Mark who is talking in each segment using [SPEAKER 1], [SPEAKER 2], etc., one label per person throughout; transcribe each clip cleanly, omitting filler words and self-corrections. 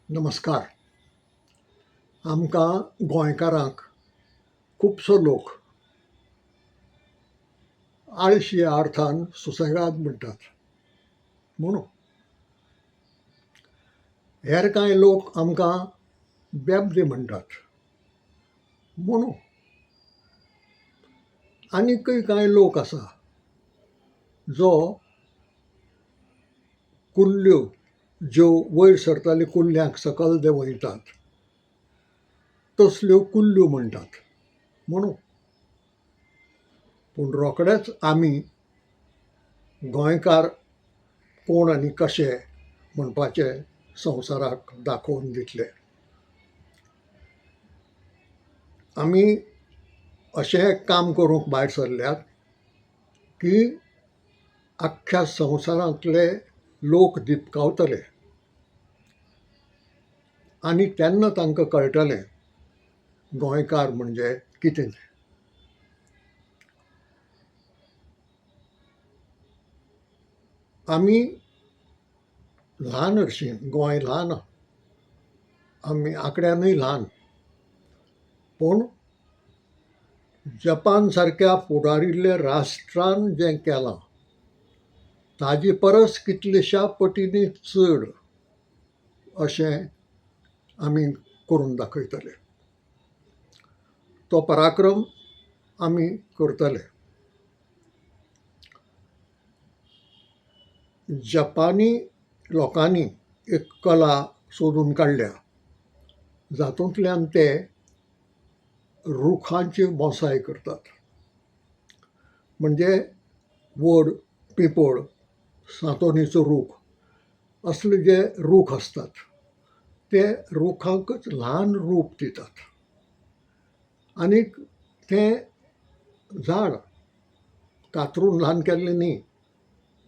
[SPEAKER 1] नमस्कार. आमकां गोंयकारांक खुबसो लोक आळशी ह्या अर्थान सुसेगाद म्हणटात म्हणून हेर कांय लोक आमकां बेबदे म्हणटात म्हणून आनीकय कांय लोक आसा जो कुल्ल्यो ज्यो वयर सरताल्यो कुल्ल्यांक सकयल देंवयतात तसल्यो कुल्ल्यो म्हणटात म्हणून पूण रोखडेच आमी गोंयकार कोण आनी कशे म्हणपाचें संवसाराक दाखोवन दितले. आमी अशें काम करूंक भायर सरल्यात की आख्ख्या संवसारांतले लोक दिपकावतले आनी तेन्ना तांकां कळटलें गोंयकार म्हणजे कितें तें. आमी ल्हान हरशीं गोंय ल्हान आमी आंकड्यांनूय ल्हान पूण जपान सारक्या फुडारिल्ल्या राष्ट्रान जें केलां ताजे परस कितलेशा पटींनी चड अशें आमी करून दाखयतले. तो पराक्रम आमी करतले. जपानी लोकांनी एक कला सोदून काडल्या जातूंतल्यान ते रुखांची बोंसाय करतात. म्हणजे वड, पिंपळ, सांतोनीचो रूख असले जे रूख आसतात ते रुखांकच ल्हान रूप दितात आनीक तें झाड कातरून ल्हान केल्लें न्ही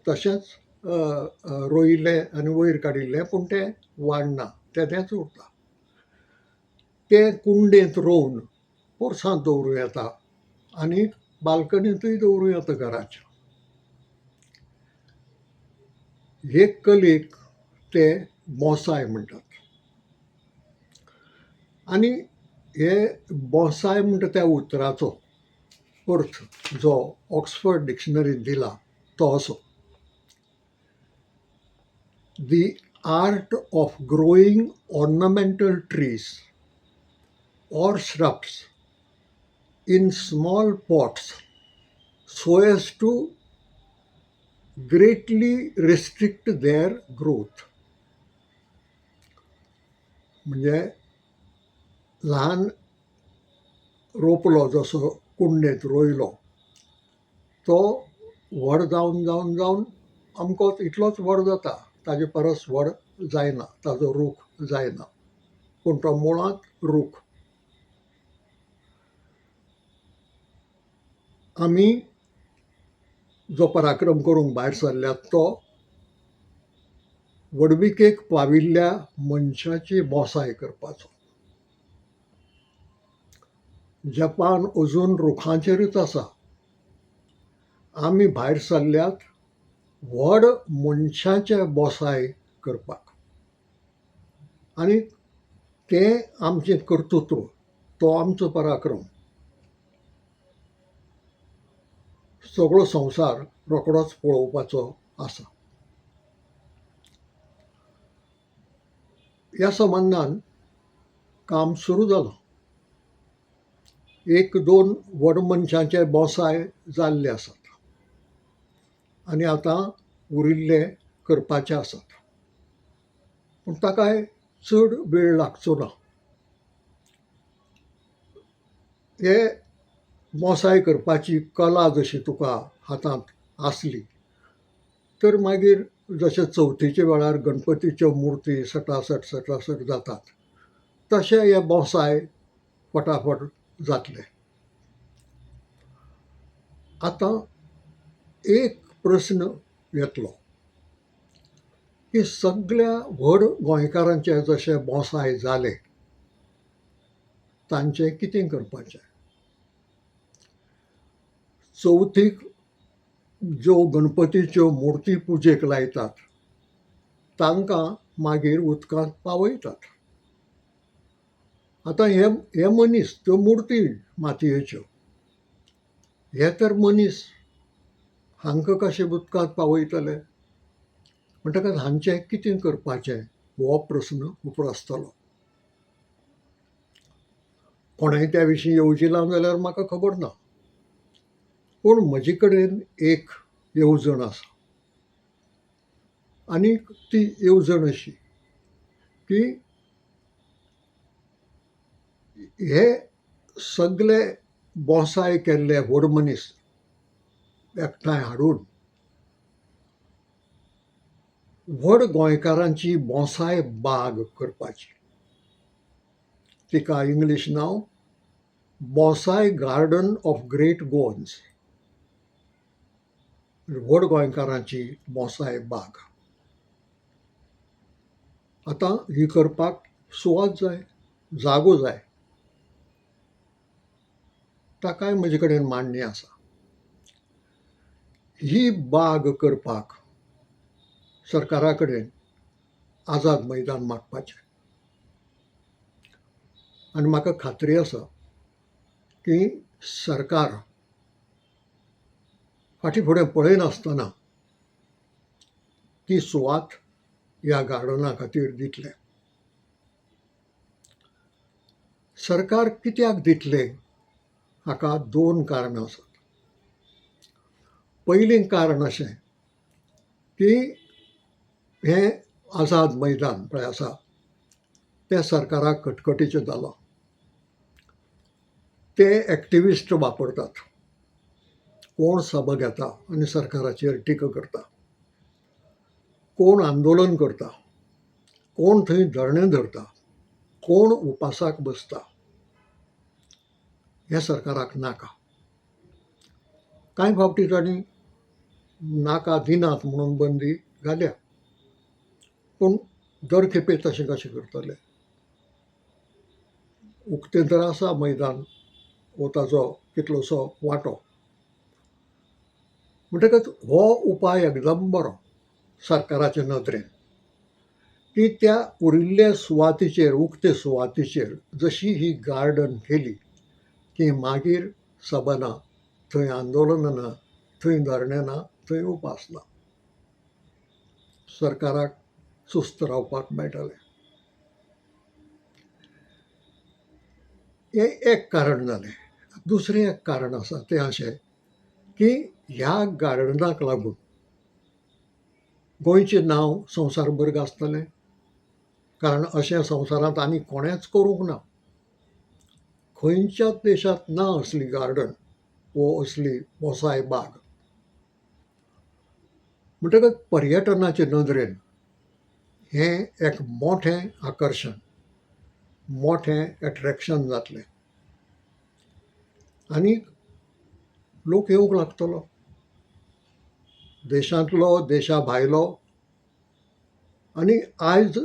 [SPEAKER 1] तशेंच रोयिल्लें आनी वयर काडिल्लें पूण तें वाडना तेदेंच उरता. तें कुंडेंत रोवन पोरसांत दवरूं येता आनी बाल्कनींतूय दवरूं येता घराच्या. हे कलेक ते बोंसाय म्हणटात. आनी हे बोंसाय म्हणटा त्या उतराचो अर्थ जो ऑक्सफर्ड डिक्शनरींत दिला तो असो: The art of growing ornamental trees or shrubs in small pots so as to greatly restrict their growth. म्हणजे ल्हान रोपलो जसो कुंडेंत रोयलो तो व्हड जावन जावन जावन अमकोच इतलोच व्हड जाता, ताजे परस व्हड जायना, ताजो रूख जायना पूण तो मुळांत रूख. आमी जो पराक्रम करूंक भायर सरल्यात तो वडविकेक पाविल्ल्या मनशाची बोंसाय करपाचो. जपान अजून रुखांचेरूच आसा. आमी भायर सरल्यात व्हड मनशाचे बोंसाय करपाक आनी तें आमचें कर्तृत्व, तो आमचो पराक्रम सगळो संवसार रोखडोच पळोवपाचो आसा. ह्या संबंदान काम सुरू जालां. 1-2 व्हड मनशांचे बोंसाय जाल्ले आसात आनी आतां उरिल्ले करपाचे आसात पूण ताकाय चड वेळ लागचो ना. हे बोंसाय करपाची कला जशी तुका हातांत आसली तर मागीर जशे चवथीच्या वेळार गणपतीच्यो मुर्ती सटासट सटासट जातात तशें हे बोंसाय फटाफट जातले. आतां एक प्रस्न येतलो की सगळ्या व्हड गोंयकारांचे जशे बोंसाय जाले तांचें कितें करपाचें. चवथीक ज्यो गणपतीच्यो मुर्ती पुजेक लायतात तांकां मागीर उदकांत पावयतात. आतां हे मनीस, त्यो मुर्ती मातयेच्यो, हे तर मनीस हांकां कशे उदकांत पावयतले? म्हणटकच हांचें कितें करपाचें हो प्रस्न उप्रासतलो. कोणेंय त्या विशीं येवजिलां जाल्यार म्हाका खबर ना. पूण म्हजे कडेन एक येवजण आसा. आनी ती येवजण अशी की हे सगळे बोसाय केल्ले व्हड मनीस एकठांय हाडून व्हड गोंयकारांची बोंसाय बाग करपाची. तिका इंग्लीश नांव बोंसाय गार्डन ऑफ ग्रेट गोवन्स. व्हड गोंयकारांची बोंसाय बाग. आतां ही करपाक सुवात जाय, जागो जाय. ताकाय म्हजे कडेन मांडणी आसा. ही बाग करपाक सरकारा कडेन आझाद मैदान मागपाचें. आनी म्हाका खात्री आसा की सरकार फाटीं फुडें पळयनासतना ती सुवात ह्या गार्डना खातीर दितले. सरकार कित्याक दितले हाका दोन कारणां आसात. पयलीं कारण अशें की हें आझाद मैदान पळय आसा तें सरकाराक कटकटीचें जालां. ते एक्टिविस्ट वापरतात. कोण सभा घेता आनी सरकाराचेर टिका करता, कोण आंदोलन करता, कोण थंय धरणे धरता, कोण उपासाक बसता, हें सरकाराक नाका. कांय फावटी तांणी नाका दिनात म्हणून बंदी घाल्या. पूण दर खेपे तशें कशें करतले? उक्तें तर आसा मैदान वो ताचो कितलोसो वांटो. म्हणटकच हो उपाय एकदम बरो सरकाराचे नदरेन की त्या उरिल्ल्या सुवातीचेर, उक्ते सुवातीचेर जशी ही गार्डन केली की मागीर सभा ना, थंय आंदोलनां ना, थंय धरणे ना, थंय उपास ना. सरकाराक सुस्त रावपाक मेळटलें. हें एक कारण जालें. दुसरें एक कारण आसा तें अशें की ह्या गार्डनाक लागून गोंयचें नांव संवसारभर गाजतलें. कारण अशें संवसारांत आनी कोणेंच करूंक ना. खंयच्याच देशांत ना असली गार्डन वो असली बोंसाय बाग. म्हणटकच पर्यटनाचे नदरेन हें एक मोठें आकर्शण, मोठें एट्रॅक्शन जातलें. आनीक लोक येवंक लागतलो. देशांतलो, देशा भायलो. आनी आयज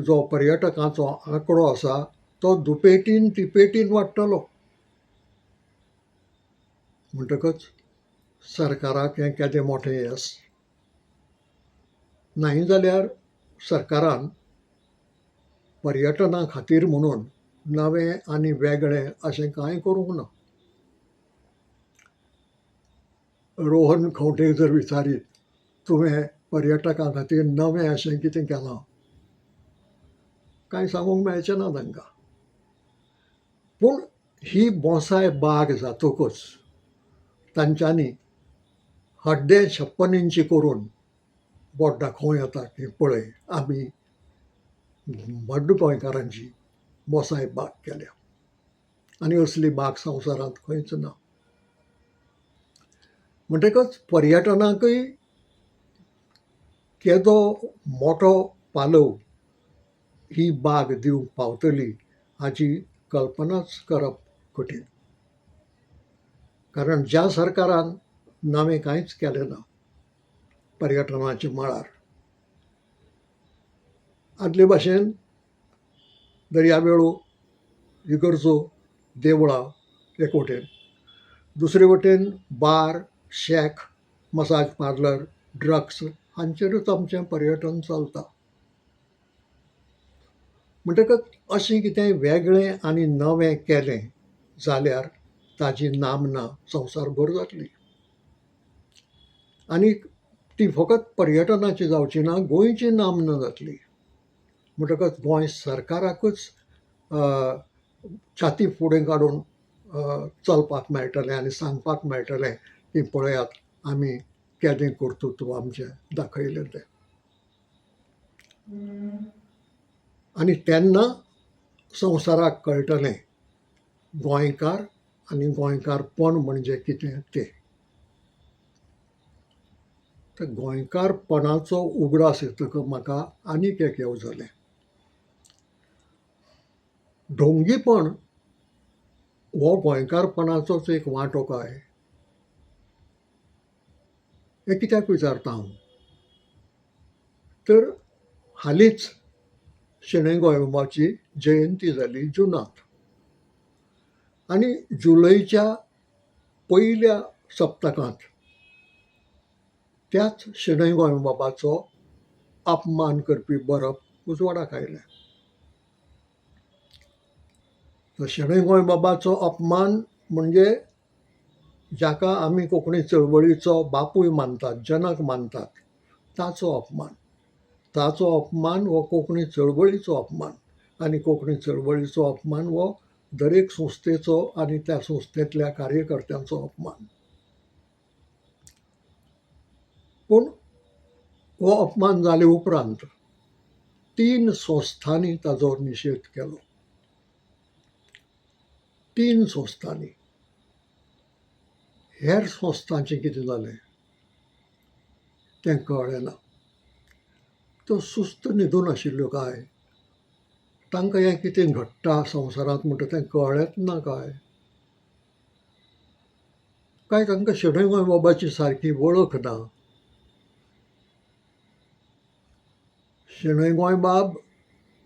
[SPEAKER 1] जो पर्यटकांचो आंकडो आसा तो दुपेटीन तिपेटीन वाडटलो. म्हणटकच सरकाराक हें केदें मोठें येस. नाही जाल्यार सरकारान पर्यटना खातीर म्हणून नवें आनी वेगळें अशें कांय करूंक ना. रोहन खंवटेक जर विचारीत तुवें पर्यटकां खातीर नवें अशें कितें केलां, कांय सांगूंक मेळचें ना तांकां. पूण ही बोंसाय बाग जातकच तांच्यांनी हड्डे 56 इंची करून बोट दाखोवं येता की पळय आमी व्हड गोंयकारांची बोंसाय बाग केल्या. आनी असली बाग संवसारांत खंयच ना. म्हणटकच पर्यटनाकय केदो मोठो पालव ही बाग दिवंक पावतली हाची कल्पनाच करप कठीण. कारण ज्या सरकारान नवें कांयच केलें ना पर्यटनाच्या मळार, आदले भाशेन दर्यावेळो, इगर्जो, देवळां एक वटेन, दुसरे वटेन बार, शॅक, मसाज पार्लर, ड्रग्स हांचेरूच आमचें पर्यटन चलता. म्हणटकच अशें कितेंय वेगळें आनी नवें केलें जाल्यार ताजी नामना संवसारभर जातली. आनी ती फकत पर्यटनाची जावची ना, गोंयची नामना जातली. म्हणटकच गोंय सरकाराकूच छाती फुडें काडून चलपाक मेळटलें आनी सांगपाक मेळटलें की पळयात आमी केदें कर्तुत्व आमचें दाखयलें तें. आनी तेन्ना संवसाराक कळटलें गोंयकार आनी गोंयकारपण म्हणजे कितें तें. तर गोंयकारपणाचो उगडास येतकच म्हाका आनीक एक येवजलें. ढोंगीपण हो गोंयकारपणाचोच एक वांटो काय? हें कित्याक विचारता हांव? तर हालींच शेणै गोंयबाबाची जयंती जाली जुनांत. आनी जुलयच्या पयल्या सप्तकांत त्याच शेणै गोंयबाबाचो अपमान करपी बरप उजवाडाक आयलें. शेणै गोंयबाबाचो अपमान म्हणजे जाका आमी कोंकणी चळवळीचो बापूय मानतात, जनक मानतात, ताचो अपमान. ताचो अपमान हो कोंकणी चळवळीचो अपमान. आनी कोंकणी चळवळीचो अपमान हो दरेक संस्थेचो आनी त्या संस्थेंतल्या कार्यकर्त्यांचो अपमान. पूण हो अपमान जाले उपरांत 3 संस्थांनी ताचो निशेध केलो. 3 संस्थांनी. हेर संस्थांचें कितें जालें तें कळ्ळें ना. त्यो सुस्त न्हिदून आशिल्ल्यो काय? तांकां हें कितें घडटा संवसारांत म्हणटा तें कळ्ळेंच ना काय? काय तांकां शेणै गोंयबाबाची सारकी वळख ना? शेणै गोंयबाब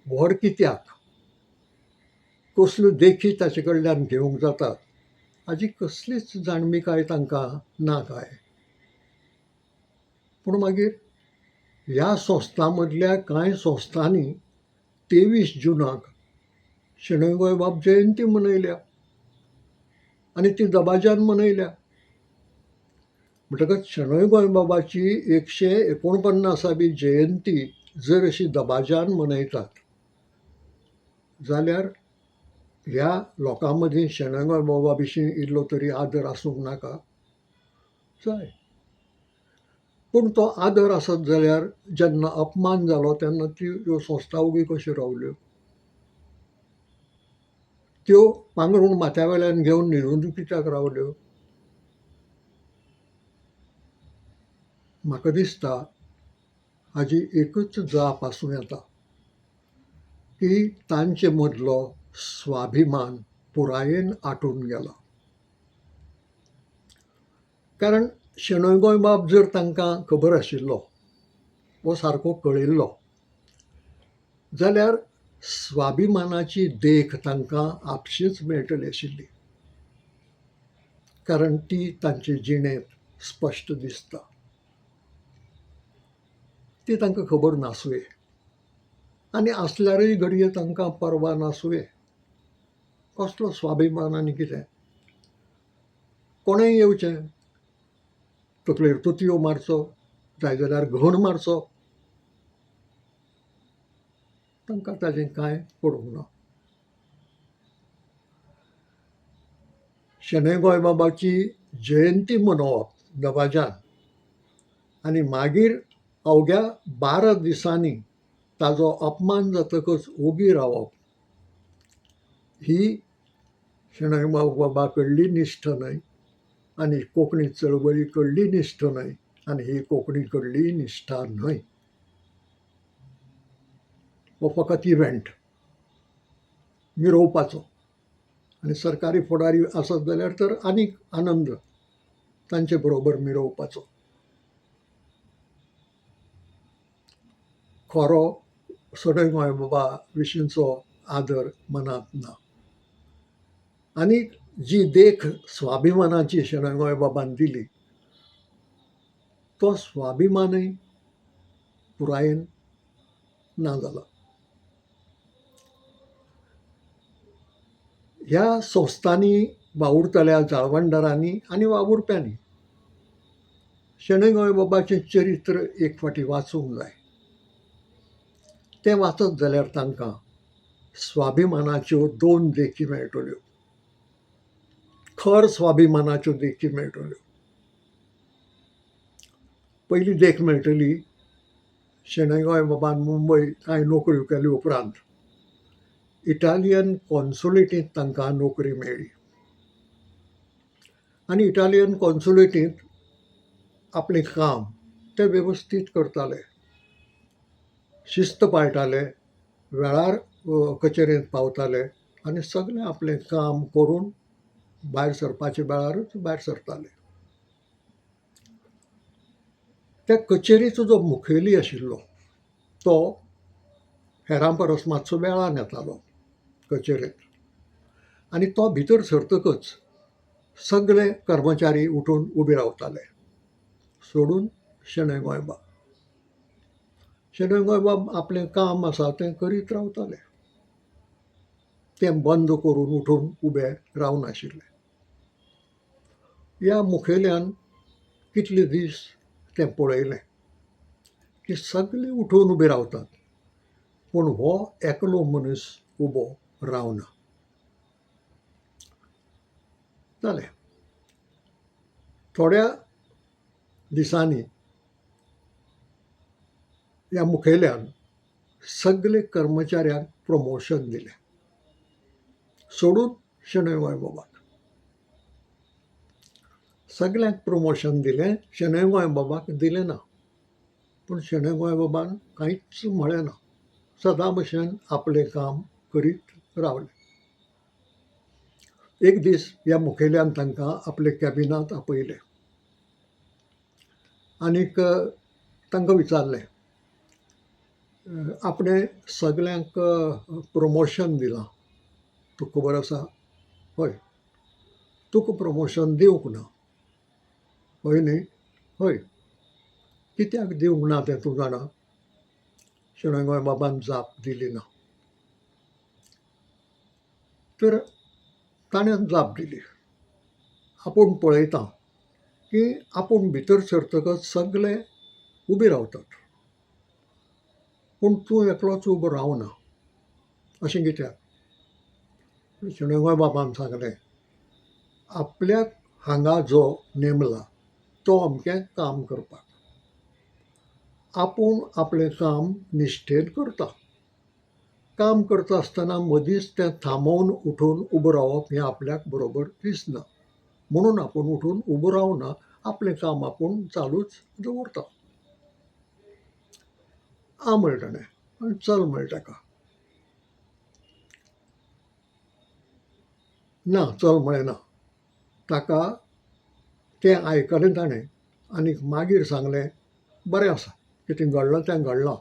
[SPEAKER 1] व्हड कित्याक? कसल्यो देखी ताचे कडल्यान घेवंक जातात हाची कसलीच जाणविकाय तांकां ना काय? पूण मागीर ह्या संस्थां मदल्या कांय संस्थांनी 23 जुनाक शेणै गोंयबाब जयंती मनयल्या आनी ती दबाज्यान मनयल्या. म्हणटकच शेणै गोंयबाबाची 149वी जयंती जर अशी दबाज्यान मनयतात जाल्यार ह्या लोकां मदीं शेणै गोंयबाबा विशीं इल्लो तरी आदर आसूंक नाका? जाय. पूण तो आदर आसत जाल्यार जेन्ना अपमान जालो तेन्ना त्यो संस्था उगी कश्यो रावल्यो? त्यो पांगरूण माथ्या वयल्यान घेवन न्हिदून कित्याक रावल्यो? म्हाका दिसता हाजी एकच जाप आसूं येता की तांचे मदलो स्वाभिमान पुरायेन आटून गेला. कारण शेणै गोंयबाब जर तांकां खबर आशिल्लो वो सारको कळिल्लो जाल्यार स्वाभिमानाची देख तांकां आपशींच मेळटली आशिल्ली. कारण ती तांचे जिणेंत स्पश्ट दिसता. ती तांकां खबर नासुंये आनी आसल्यारय घडये तांकां पर्वा नासुंये. कसलो स्वाभिमान आनी कितें? कोणेय येवचें, तकलेर तुतयो मारचो, जाय जाल्यार घण मारचो, तांकां ताजें कांय पडूंक ना. शेणै गोंयबाबाची जयंती मनोवप दबाज्यान आनी मागीर अवघ्या 12 दिसांनी ताजो अपमान जातकच ओगी रावप ही शेणै गोंयबाबा कडली निश्ठ न्हय आनी कोंकणी चळवळी कडली निश्ठ न्हय आनी ही कोंकणी कडली निश्ठा न्हय. हो फकत इव्हेंट मिरोवपाचो आनी सरकारी फुडारी आसत जाल्यार तर आनीक आनंद तांचे बरोबर मिरोवपाचो. खरो शेणै गोंयबाबा विशींचो आदर मनांत ना. आनी जी देख स्वाभिमानाची शेणै गोंयबाबान दिली तो स्वाभिमानय पुरायेन ना जाला. ह्या संस्थांनी वावुरतल्या जाळवणदारांनी आनी वावुरप्यांनी शेणै गोंयबाबाचें चरित्र एक फावटी वाचूंक जाय. तें वाचत जाल्यार तांकां स्वाभिमानाच्यो 2 देखी मेळटल्यो. खर स्वाभिमानाच्यो देखी मेळटल्यो. पयली देख मेळटली शेणै गोंयबाबान मुंबय कांय नोकऱ्यो केले उपरांत इटालियन कॉन्सुलेटींत तांकां नोकरी मेळ्ळी. आनी इटालियन कॉन्सुलेटींत आपलें काम ते वेवस्थीत करताले, शिस्त पाळटाले, वेळार कचेरेंत पावताले आनी सगळें आपलें काम करून भायर सरपाच्या वेळारूच भायर सरताले. त्या कचेरीचो जो मुखेली आशिल्लो तो हेरां परस मातसो वेळान येतालो कचेरेंत आनी तो भितर सरतकच सगळे कर्मचारी उठून उबे रावताले सोडून शेणै गोंयबाब. शेणै गोंयबाब आपलें काम आसा तें करीत रावताले. तें बंद करून उठून उबे रावनाशिल्ले. ह्या मुखेल्यान कितले दीस तें पळयलें की सगळे उठून उबे रावतात पूण हो एकलो मनीस उबो रावना. जालें. थोड्या दिसांनी ह्या मुखेल्यान सगळे कर्मचाऱ्यांक प्रमोशन दिलें सोडून शेणै गोंयबाबाक. सगळ्यांक प्रमोशन दिलें, शेणै गोंयबाबाक दिलें ना. पूण शेणै गोंयबाबान कांयच म्हळें ना. सदां भशेन आपलें काम करीत रावलें. एक दीस ह्या मुखेल्यान तांकां आपल्या कॅबिनांत आपयलें आनीक तांकां विचारलें, आपणें सगळ्यांक प्रमोशन दिलां, तुका खबर आसा? हय. तुका प्रमोशन दिवंक ना. हय न्ही? हय. कित्याक दिवंक ना तें तूं जाणा? शेणै गोंयबाबान जाप दिली ना. तर ताणें जाप दिली, आपूण पळयतां की आपूण भितर सरतकच सगळे उबे रावतात पूण तूं एकलोच उबो रावना. अशें कित्याक? शेणै गोंयबाबान सांगलें, आपल्याक हांगा जो नेमला तो अमकें काम करपाक. आपूण आपलें काम निश्ठेन करता. काम करता आसतना मदींच तें थांबोवन उठून उबो रावप हें आपल्याक बरोबर दिसना. म्हणून आपूण उठून उबो रावना, आपलें काम आपूण चालूच दवरता. आ म्हणलें ताणें आनी चल म्हणलें ताका. ना चल म्हळें ना. ताका तें आयकलें ताणें आनीक मागीर सांगलें, बरें आसा, कितें घडलां तें घडलां.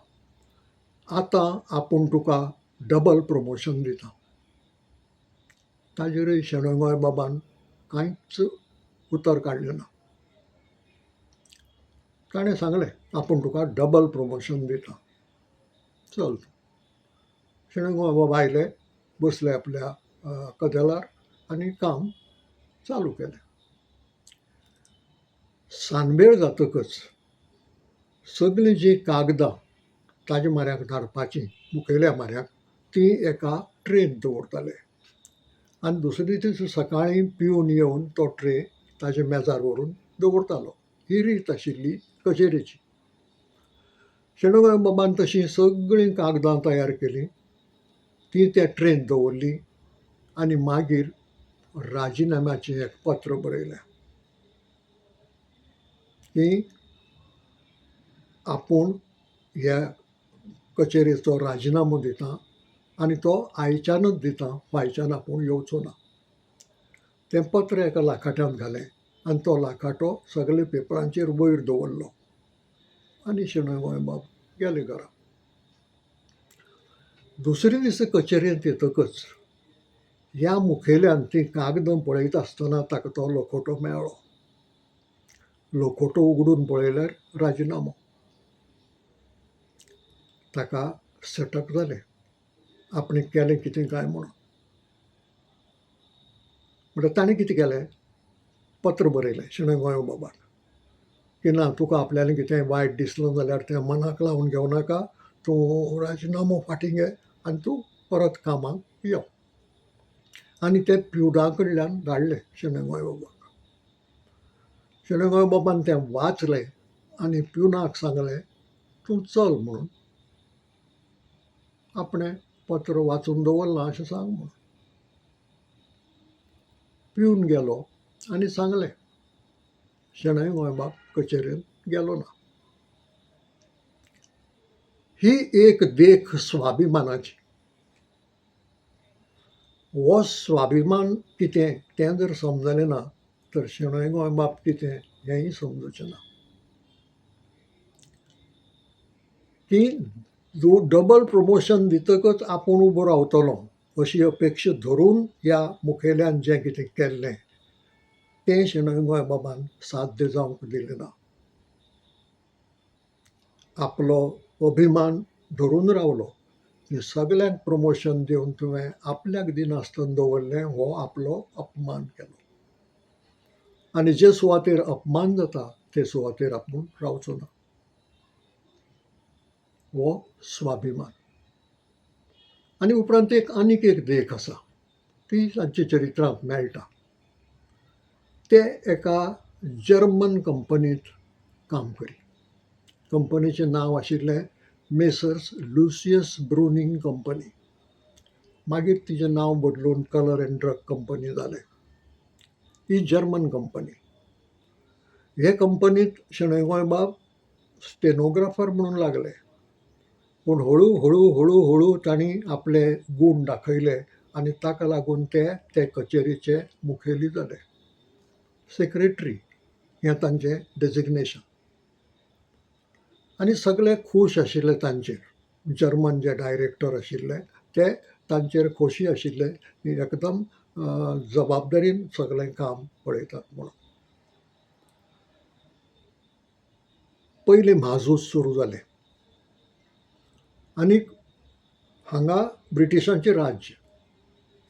[SPEAKER 1] आतां आपूण तुका डबल प्रमोशन दिता. ताजेरय शेणै गोंयबाबान कांयच उतर काडलें ना. ताणें सांगलें, आपूण तुका डबल प्रमोशन दिता, चल. शेणै गोंयबाब आयले, बसले आपल्या कदेलार आनी काम चालू केलें. सानवेळ जातकच सगळीं जीं कागदां ताजे म्हऱ्याक धाडपाचीं मुखेल्या म्हऱ्याक तीं एका ट्रेन दवरताले आनी दुसरे दीस सकाळीं पिवन येवन तो ट्रे ताजे मेजार व्हरून दवरतालो. ही रीत आशिल्ली कचेरेची. शेणै गोंयबाबान तशीं सगळीं कागदां तयार केलीं, तीं त्या ट्रेन दवरलीं आनी मागीर राजिनाम्याचें एक पत्र बरयलें की आपूण ह्या कचेरेचो राजिनामो दिता आनी तो आयच्यानच दिता, फायच्यान आपूण येवचो ना. तें पत्र एका लाखाट्यांत घालें आनी तो लाखाटो सगळे पेपरांचेर वयर दवरलो आनी शेणै गोंयबाब गेले घरा. दुसरे दीस कचेरेंत येतकच ह्या मुखेल्यान तीं कागदां पळयता आसतना ताका तो लोखोटो मेळ्ळो. लोखोटो उगडून पळयल्यार राजिनामो. ताका सटक जालें, आपणें केलें कितें काय म्हणून. म्हणटकीर ताणें कितें केलें, पत्र बरयलें शेणै गोंयबाबाक की ना, तुका आपल्यालें कितेंय वायट दिसलें जाल्यार तें मनाक लावन घेवं नाका, तूं राजिनामो फाटीं घे आनी तूं परत कामाक यो. आनी तें प्युना कडल्यान धाडलें शेणै गोंयबाबाक. शेणै गोंयबाबान तें वाचलें आनी प्युनाक सांगलें तूं चल म्हणून, आपणें पत्र वाचून दवरलां अशें सांग म्हणून. प्यून गेलो आनी सांगलें. शेणै गोंयबाब कचेरेंत गेलो ना. ही एक देख स्वाभिमानाची. हो स्वाभिमान कितें तें जर समजलें ना तर शेणै गोंयबाब कितें हेंय समजुचें ना. की डबल प्रमोशन दितकच आपूण उबो रावतलो अशी अपेक्षा धरून ह्या मुखेल्यान जें कितें केल्लें तें शेणै गोंयबाबान साध्य जावंक दिलें ना. आपलो अभिमान धरून रावलो की सगल्यांक प्रमोशन दिवन तुवें आपल्याक दिनासतना दवरलें, हो आपलो अपमान केलो. आनी जे सुवातेर अपमान जाता ते सुवातेर आपूण रावचो ना. हो स्वाभिमान. आनी उपरांत आनीक एक देख आसा, ती तांच्या चरित्रांत मेळटा. ते एका जर्मन कंपनींत काम करी. कंपनीचें नांव आशिल्लें मेसर्स लुसियस ब्रुनींग कंपनी. मागीर तिचें नांव बदलून कलर एंड ड्रग कंपनी जालें. ही जर्मन कंपनी. हे कंपनींत शेणै गोंयबाब स्टेनोग्राफर म्हणून लागले. पूण हळू हळू हळू हळू तांणी आपले गूण दाखयले आनी ताका लागून ते कचेरीचे मुखेली जाले. सेक्रेटरी हें तांचें डेजिग्नेशन. आनी सगळे खूश आशिल्ले तांचेर. जर्मन जे डायरेक्टर आशिल्ले ते तांचेर खोशी आशिल्ले की एकदम जबाबदारीन सगळें काम पळयतात म्हणून. पयलीं म्हाजूज सुरू जालें. आनीक हांगा ब्रिटिशांचें राज्य.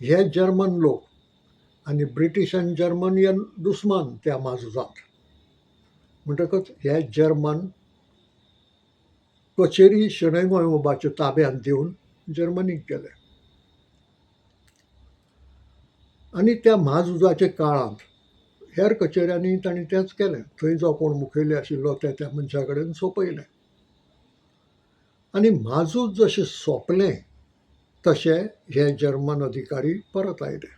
[SPEAKER 1] हे जर्मन लोक आनी ब्रिटीश आनी जर्मनियन दुस्मान त्या म्हाजुजांत. म्हणटकच हे जर्मन कचेरी शेणै गोंयबाबाच्या ताब्यांत दिवन जर्मनीक गेले. आनी त्या म्हाझुजाच्या काळांत हेर कचेऱ्यांनी तांणी तेंच केलें. थंय जो कोण मुखेली आशिल्लो त्या मनशा कडेन सोंपयलें. आनी म्हाजूज जशें सोंपलें तशें हे जर्मन अधिकारी परत आयले.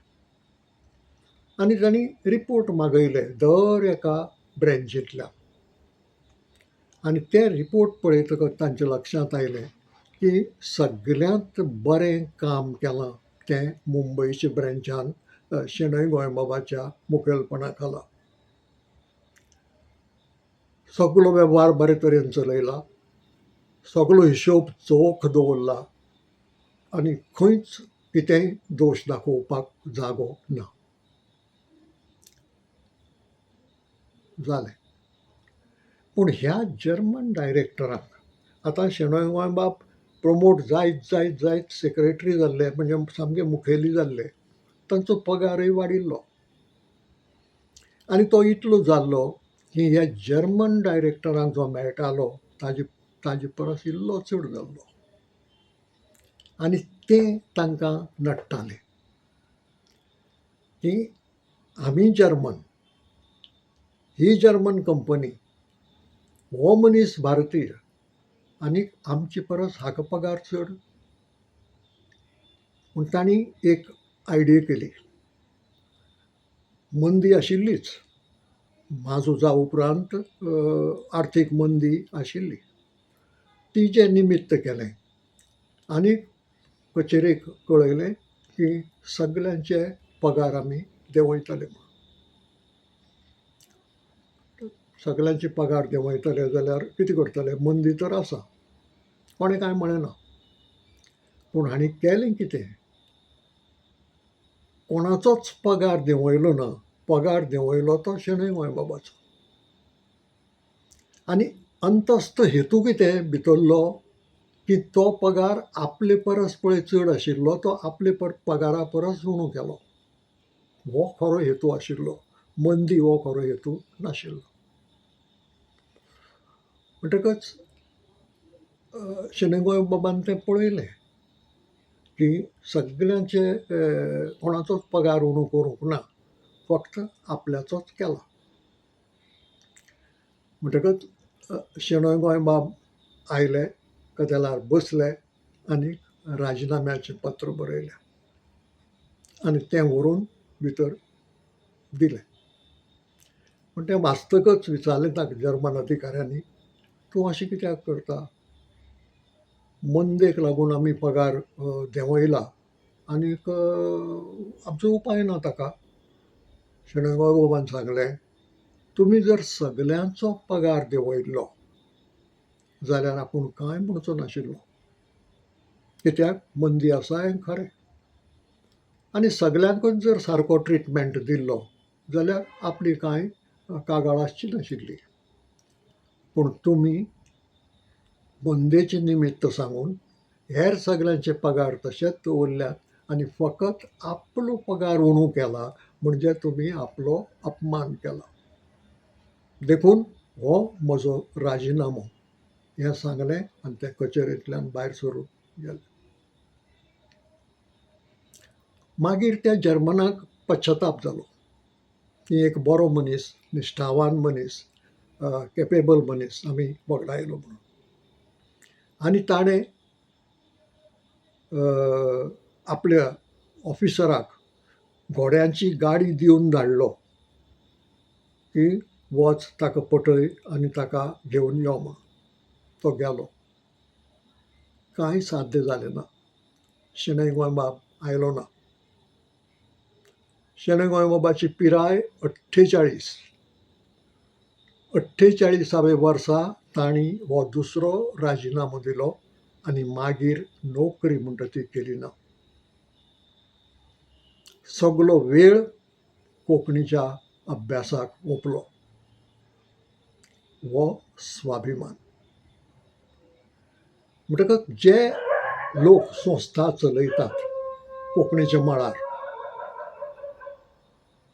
[SPEAKER 1] आनी तांणी रिपोर्ट मागयले दर एका ब्रँचींतल्यान. आनी ते रिपोर्ट पळयतकच तांच्या लक्षांत आयलें की सगल्यांत बरें काम केलां तें मुंबयच्या ब्रँचान शेणै गोंयबाबाच्या मुखेलपणा खाला. सगलो वेव्हार बरे तरेन चलयला, सगलो हिशोब चोख दवरला आनी खंयच कितेंय दोश दाखोवपाक जागो ना. जालें. पूण ह्या जर्मन डायरेक्टराक आतां शेणै गोंयबाब प्रमोट जायत जायत जायत सेक्रेटरी जाल्ले, म्हणजे सामके मुखेली जाल्ले. तांचो पगारय वाडिल्लो. आनी तो इतलो जाल्लो की ह्या जर्मन डायरेक्टराक जो मेळटालो ताजे परस इल्लो चड जाल्लो. आनी तें तांकां नडटालें की आमी जर्मन, ही जर्मन कंपनी, हो मनीस भारतीय आनीक आमचे परस हाका पगार चड. पूण तांणी एक आयडिया केली. मंदी आशिल्लीच, म्हाझुजा उपरांत आर्थीक मंदी आशिल्ली. तिचें निमित्त केलें आनी कचेरेक कळयलें की सगल्यांचे पगार आमी देंवयतले म्हणून. सगल्यांचे पगार देंवयतले जाल्यार कितें करतले, मंदी तर आसा. कोणें कांय म्हळें ना. पूण हांणी केलें कितें, कोणाचोच पगार देंवयलो ना. पगार देंवयलो तो शेणै गोंयबाबाचो. आनी अंतस्थ हेतू कितें भितरलो की तो पगार आपले परस पळय चड आशिल्लो तो आपले पगारा परस उणो केलो. हो खरो हेतू आशिल्लो, मंदी हो खरो हेतू नाशिल्लो. म्हणटकच शेणै गोंयबाबान तें पळयलें की सगळ्यांचे कोणाचोच पगार उणो करूंक ना, फक्त आपल्याचोच केला. म्हणटकच शेणै गोंयबाब आयले, कदेलार बसले आनी राजिनाम्याचें पत्र बरयलें आनी तें व्हरून भितर दिलें. पूण तें वाचतकच विचारलें ताका जर्मन अधिकाऱ्यांनी, तूं अशें कित्याक करता? मंदेक लागून आमी पगार देंवयला आनीक आमचो उपाय ना ताका. शेणै गोंयबाबान सांगलें, तुमी जर सगल्यांचो पगार देंवयल्लो जाल्यार आपूण कांय म्हणचो नाशिल्लो. कित्याक मंदी आसा हें खरें. आनी सगल्यांकूच जर सारको ट्रिटमेंट दिल्लो जाल्यार आपली कांय कागाळ आसची नाशिल्ली. पूण तुमी मंदेचें निमित्त सांगून हेर सगल्यांचे पगार तशेच दवरल्यात आनी फकत आपलो पगार उणो केला, म्हणजे तुमी आपलो अपमान केला. देखून हो म्हजो राजिनामो हें सांगलें आनी ते कचेरेंतल्यान भायर सरून गेले. मागीर त्या जर्मनाक पश्चाताप जालो की एक बरो मनीस, निश्ठावान मनीस, केपेबल मनीस आमी वगडायलो म्हणून. आनी ताणें आपल्या ऑफिसराक घोड्यांची गाडी दिवन धाडलो की वच ताका पटय आनी ताका घेवन यो म्हूण. तो गेलो. कांय साध्य जालें ना. शेणै गोंयबाब आयलो ना. शेणै गोंयबाबाची पिराय 48. 48व्या वर्सा तांणी हो दुसरो राजिनामो दिलो आनी मागीर नोकरी म्हणटा ती केली ना. सगलो वेळ कोंकणीच्या अभ्यासाक ओंपलो. हो स्वाभिमान. म्हणटकच जे लोक संस्था चलयतात कोंकणीच्या मळार,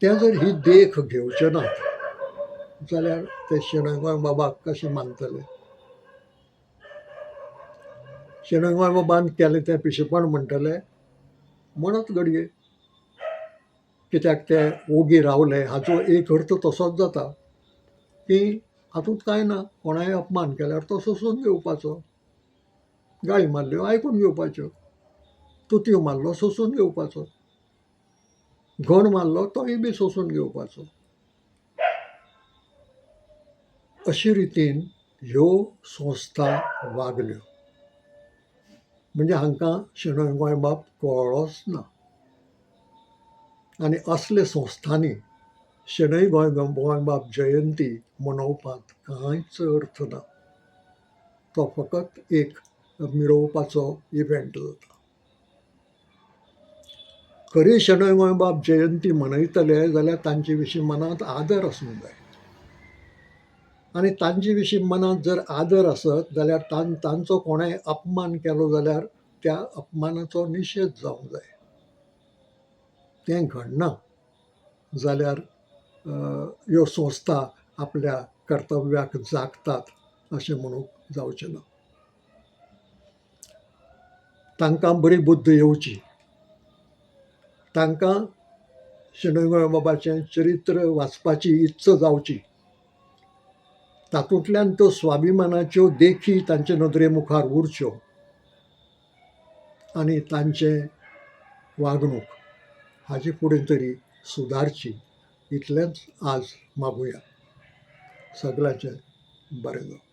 [SPEAKER 1] ते जर ही देख घेवचे नात जाल्यार ते शेणै गोंयबाबाक कशें मानतले? शेणै गोंयबाबान केलें तें पिशेपण म्हणटले म्हणत घडये. कित्याक ते ओगी रावले हाचो एक अर्थ तसोच जाता की हातूंत कांय ना, कोणाय अपमान केल्यार तो सोंसून घेवपाचो. गाळी मारल्यो आयकून घेवपाच्यो, तुतयो मारलो सोंसून घेवपाचो, घण मारलो तोय बी सोंसून घेवपाचो. अशे रितीन ह्यो संस्था वागल्यो. म्हणजे हांकां शेणै गोंयबाब कळ्ळोच ना. आनी असले संस्थांनी शेणै गोंयबाब जयंती मनोवपाक कांयच अर्थ ना. तो फकत एक मिरोवपाचो इव्हेंट जाता. खरी शेणै गोंयबाब जयंती मनयतले जाल्यार तांचे विशीं मनांत आदर आसूंक जाय. आनी तांचे विशीं मनांत जर आदर आसत जाल्यार तांचो कोणें अपमान केलो जाल्यार त्या अपमानाचो निशेध जावंक जाय. तें घडना जाल्यार ह्यो संस्था आपल्या कर्तव्याक जागतात अशें म्हणूंक जावचें ना. तांकां बरी बुद्द येवची. तांकां शेणै गोंयबाबाचें चरित्र वाचपाची इत्स जावची. तातूंतल्यान त्यो स्वाभिमानाच्यो देखी तांचे नदरे मुखार उरच्यो आनी तांचें वागणूक हाचे फुडें तरी सुदारची, इतलेंच आज मागुया. सगळ्यांचें बरें जावं.